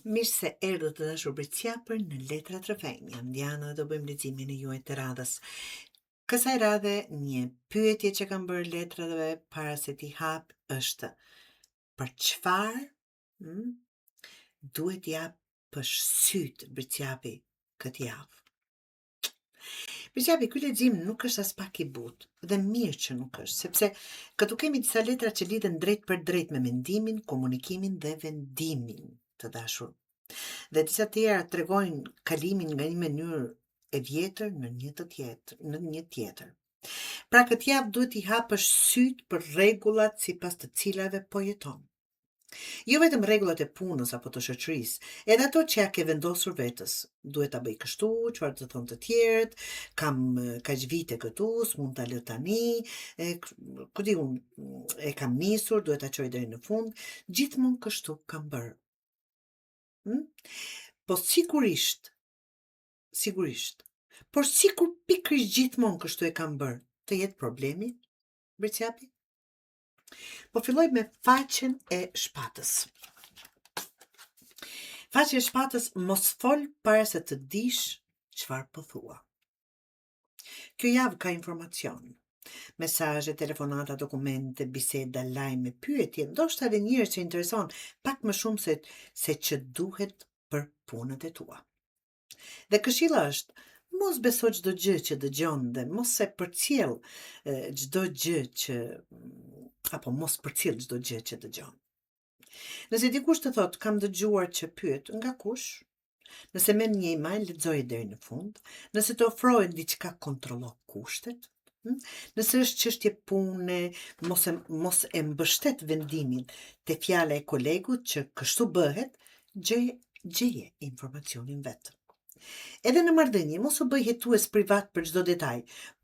Mirë se erdhët të dashur Britsjapër në Letra të Rrëfejnë. Jam Diana dhe do bëjmë leximin e juaj të radhës. Kësaj radhe, një pyetje që kam bërë letrave para se t'i hap është: për çfarë duhet japësh syt Britsjapi këtë javë? Britsjapi, ky lexim nuk është as pak i butë, dhe mirë që nuk është, sepse këtu kemi disa letra që lidhen drejt për drejt me mendimin, komunikimin dhe vendimin të dashur. Dhe disa tjera tregojnë kalimin nga një mënyrë e vjetër në një tjetër. Pra këtë javë duhet i hapësh syt për rregullat sipas të cilave po jeton. Jo vetëm rregullat e punës apo të shoqërisë, edhe ato që ja ke vendosur vetes. Duhet ta bëj kështu, çfarë të thonë të tjerët, kam kaq vite këtu, s'mund ta lë tani, ku di unë, e kam nisur, duhet ta çoj deri në fund, gjithmonë kështu kam bërë. Po sigurisht, por sikur pikërisht gjithmonë kështu e kam bërë, të jetë problemi, Britsjapi? Po filloj me faqen e shpatës. Faqja e shpatës: mos fol para se të dish çfarë po thua. Kjo javë ka informacion. Mesazhe, telefonata, dokumente, biseda, lajme, pyetje, ndoshta edhe njerëz që intereson pak më shumë se që duhet për punët e tua. Dhe këshilla është: mos beso çdo gjë që dëgjon dhe mos përcjell çdo gjë që dëgjon. Nëse dikush të thotë kam dëgjuar që pyet, nga kush? Nëse merr një email, lexoje deri në fund. Nëse të ofrohet diçka, kontrollo kushtet. Nëse është çështje pune, mos e mbështet vendimin te fjala e kolegut që kështu bëhet, gjeje informacionin vet. Edhe në marrëdhënie, mos u bëj hetues privat për çdo detaj,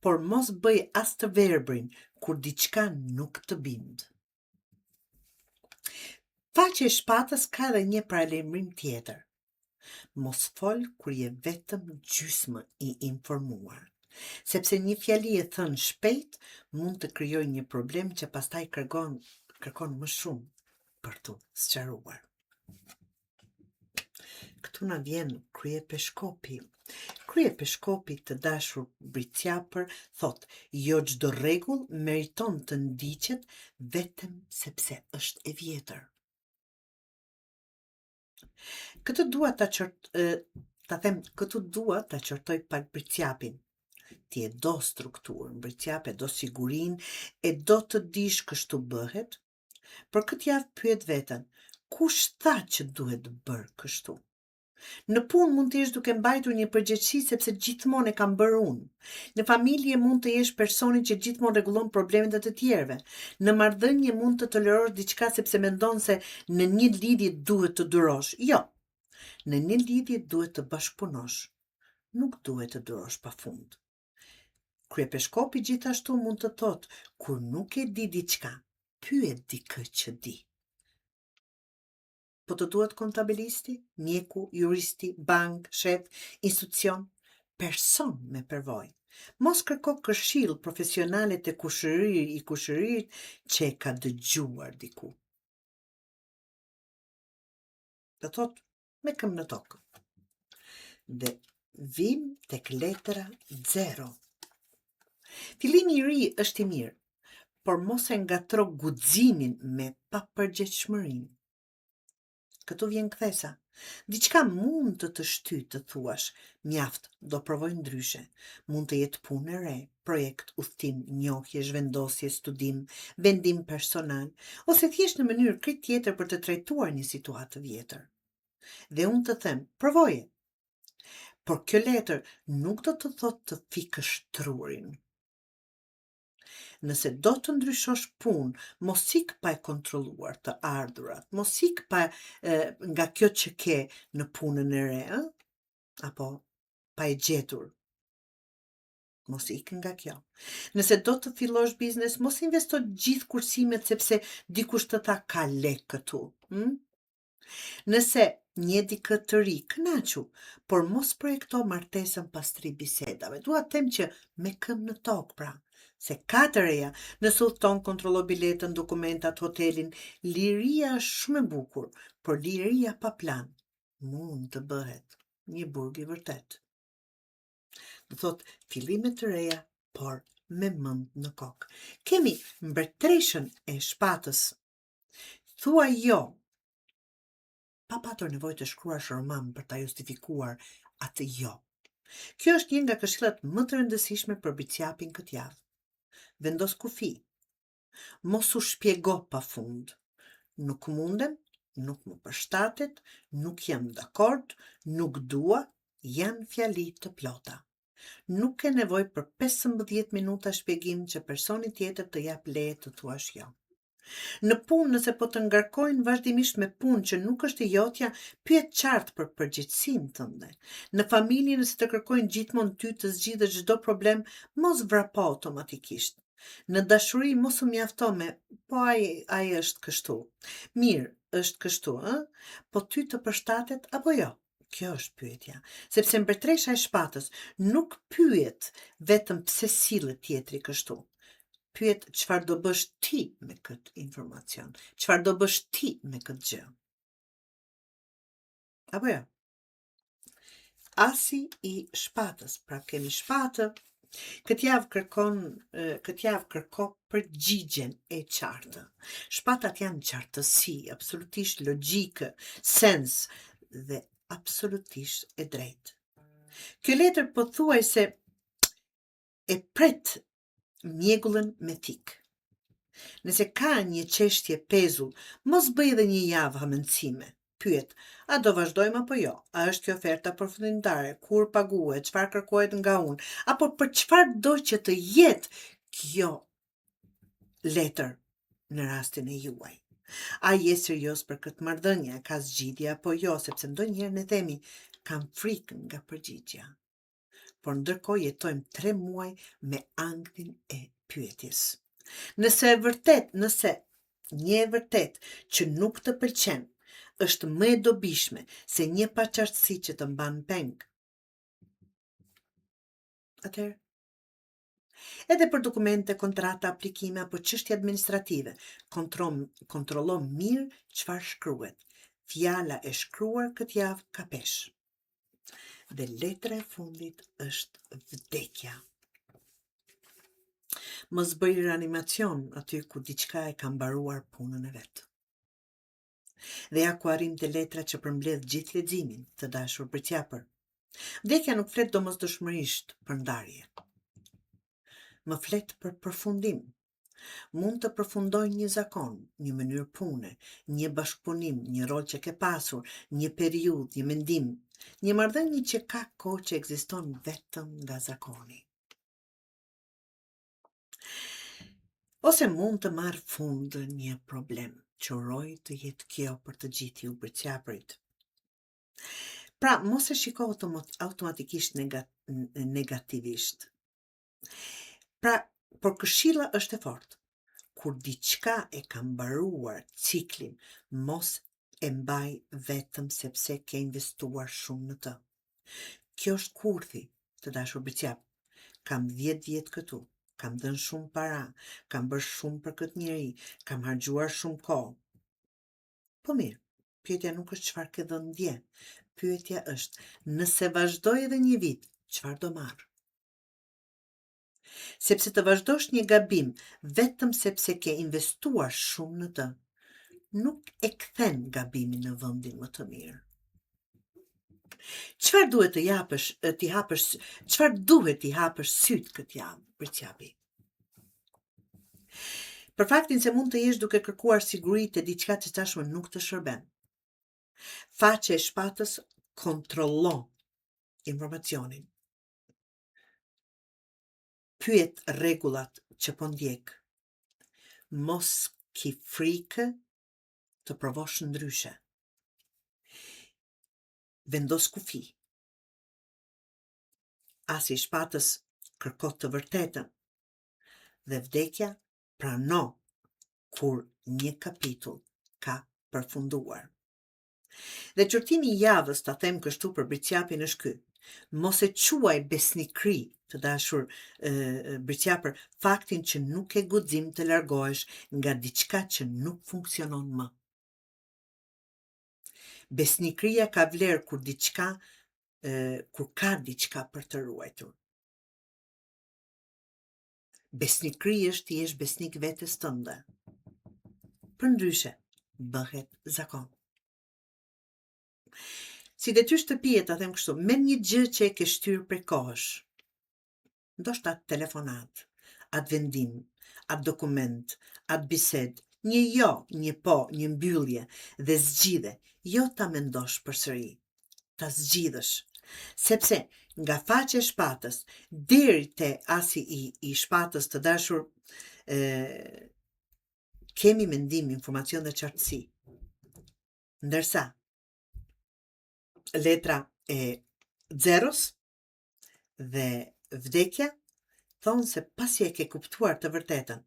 por mos bëj as të verbrin kur diçka nuk të bind. Faqja e shpatës ka edhe një paralajmërim tjetër. Mos fol kur je vetëm gjysmë i informuar, sepse një fjali e thënë shpejt mund të krijojë një problem që pastaj kërkon më shumë për tu sqaruar. Këtu na vjen Kryepeshkopi. Kryepeshkopi, të dashur Britsjapër, thot: jo çdo rregull meriton të ndiqet vetëm sepse është e vjetër. Këtu dua ta qortoj pak Britsjapin. Ti e do strukturën, Britsjap, e do sigurinë, e do të dish kështu bëhet, por këtë javë pyet veten: kush tha që duhet bërë kështu? Në punë mund të jesh duke mbajtur një përgjegjësi sepse gjithmonë e kam bërë unë. Në familje mund të jesh personi që gjithmonë rregullon problemet e të tjerëve. Në marrëdhënie mund të tolerosh diçka sepse mendon se në një lidhje duhet të durosh. Jo. Në një lidhje duhet të bashkëpunosh. Nuk duhet të durosh pafund. Kryepeshkopi gjithashtu mund të thotë: kur nuk e di diçka, pyet dikë që di. Po të duhet kontabilisti, mjeku, juristi, bank, shef, institucion, person me përvojë. Mos kërko këshill profesionale te kushëririt që e ka dëgjuar diku. Do thot me këmbë në tokë. Dhe vim tek letra 0. Fillimi i ri është i mirë, por mos e ngatro guximin me papërgjegjshmërinë. Këtu vjen kthesa. Diçka mund të shtyjë të thuash: mjaft, do provoj ndryshe. Mund të jetë punë e re, projekt, udhtim, njohje, zhvendosje, studim, vendim personal, ose thjesht në mënyrë krejt tjetër për të trajtuar një situatë të vjetër. Dhe unë të them, provoje. Por kjo letër nuk do të thotë të fikësh trurin. Nëse do të ndryshosh punë, mos ik pa e kontrolluar të ardhurat, mos ik pa nga kjo që ke në punën e re, apo pa e gjetur. Mos ik nga kjo. Nëse do të fillosh biznes, mos investo gjithë kursimet sepse dikush të tha ka lek këtu. Nëse një dikë të ri, kënaqu, por mos projekto martesën pas 3 bisedave. Dua të them që me këmbë në tokë, pra. Se ka të reja, nëse udhton, kontrollo biletën, dokumentat, hotelin, liria është shumë e bukur, por liria pa plan mund të bëhet një burg i vërtet. Do thot fillime të reja, por me mend në kokë. Kemi mbretëreshën e shpatës. Thua jo, pa patur nevojë të shkruash roman për ta justifikuar atë jo. Kjo është një nga këshillat më të rëndësishme për Briciapin këtë javë. Vendos kufi. Mos u shpjego pafund. Nuk mundem, nuk më përshtatet, nuk jam dakord, nuk dua, janë fjali të plota. Nuk ke nevojë për 15 minuta shpjegim që personi tjetër të jap leje të thuash jo. Në punë, nëse po të ngarkojnë vazhdimisht me punë që nuk është e jotja, pyet qartë për përgjegjësinë tënde. Në familje, nëse të kërkojnë gjithmonë ty të zgjidhësh çdo problem, mos vrapo automatikisht. Në dashuri mos u mjafto me, po ai është kështu. Mirë, është kështu, po ty të përshtatet apo jo? Kjo është pyetja, sepse mbretëresha e shpatës nuk pyet vetëm pse sillet tjetri kështu. Pyet çfarë do bësh ti me këtë informacion, çfarë do bësh ti me këtë gjë. Apo jo? Asi i shpatës, pra kemi shpatë, këtë javë kërko përgjigjen e qartë. Shpatat janë qartësi, absolutisht logjike, sens dhe absolutisht e drejtë. Kjo letër po thuaj se e pret mjegullën me tik. Nëse ka një çështje pezull, mos bëj edhe një javë hamendësime. Pyet, a do vazhdojmë apo jo? A është kjo oferta përfundimtare? Kur paguhet? Çfarë kërkohet nga unë? Apo për çfarë do që të jetë kjo letër në rastin e juaj? A je serioz për këtë marrëdhënie? Ka zgjidhje apo jo? Sepse ndonjëherë ne themi, kam frikë nga përgjigja. Por ndërkohë jetojmë 3 muaj me angtin e pyetjes. Nëse një e vërtet që nuk të pëlqen, është më e dobishme se një paqartësi që të mban peng. Atëherë, edhe për dokumente, kontrata, aplikime apo çështje administrative, kontrollo mirë çfarë shkruhet. Fjala e shkruar këtë javë ka peshë. Dhe letra e fundit është vdekja. Mos bëj reanimacion aty ku diçka e ka mbaruar punën e vet. Dhe ja ku arrim te letra që përmbledh gjithë leximin, të dashur Briciapër. Vdekja nuk flet domosdoshmërisht për ndarje. Më flet për përfundim. Mund të përfundoj një zakon, një mënyrë pune, një bashkëpunim, një rol që ke pasur, një periudhë, një mendim, një marrëdhënie që ka kohë që ekziston vetëm nga zakoni. Ose mund të marrë fund një problem, që uroj të jetë kjo për të gjithë ju Briciapërit. Pra, mos e shiko automatikisht negativisht. Pra, por këshilla është e fortë. Kur diçka e ka mbaruar ciklin, mos e mbaj vetëm sepse ke investuar shumë në të. Kjo është kurthi, të dashur Briciap. Kam 10 vjet këtu, kam dhënë shumë para, kam bërë shumë për këtë njeri, kam harxuar shumë kohë. Po mirë, pyetja nuk është çfarë ke dhënë dje. Pyetja është, nëse vazhdoj edhe një vit, çfarë do marr? Sepse të vazhdosh një gabim vetëm sepse ke investuar shumë në të, nuk e kthen gabimin në vendin më të mirë. Çfarë duhet t'i hapësh syt këtë javë, Briciapi? Për faktin se mund të jesh duke kërkuar siguri te diçka që tashmë nuk të shërben. Faqe e shpatës kontrollo informacionin. Pyet rregullat që po ndjek. Mos ki frikë të provosh ndryshe. Vendos kufi. Asi i shpatës kërko të vërtetën. Dhe vdekja prano kur një kapitull ka përfunduar. Dhe qortimi i javës, ta them kështu për Briciapin, është ky. Mos e quaj besnikri, të dashur Briciapër, faktin që nuk e guxim të largohesh nga diçka që nuk funksionon më. Besnikëria ka vlerë kur ka diçka për të ruajtur. Besnikëri është ti jesh besnik vetes tënde. Përndryshe, bëhet zakon. Si detyrë shtëpie, ta them kështu, merr një gjë që e ke shtyrë prej kohësh. Ndoshta atë telefonat, atë vendim, atë dokument, atë bised, një jo, një po, një mbyllje dhe zgjidhe, jo ta mendosh përsëri, ta zgjidhësh. Sepse nga faqe e shpatës deri te asi i shpatës të dashur, kemi mendim, informacion dhe qartësi. Ndërsa letra e zeros dhe vdekja thonë se pasi e ke kuptuar të vërtetën,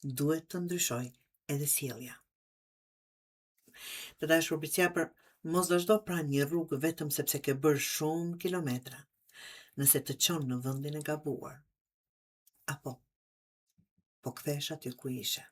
duhet të ndryshoj edhe sjellja. Të dashur biçapër, mos vazhdo pra një rrugë vetëm sepse ke bërë shumë kilometra, nëse të çon në vendin e gabuar. Apo po kthehesh aty ku ishe.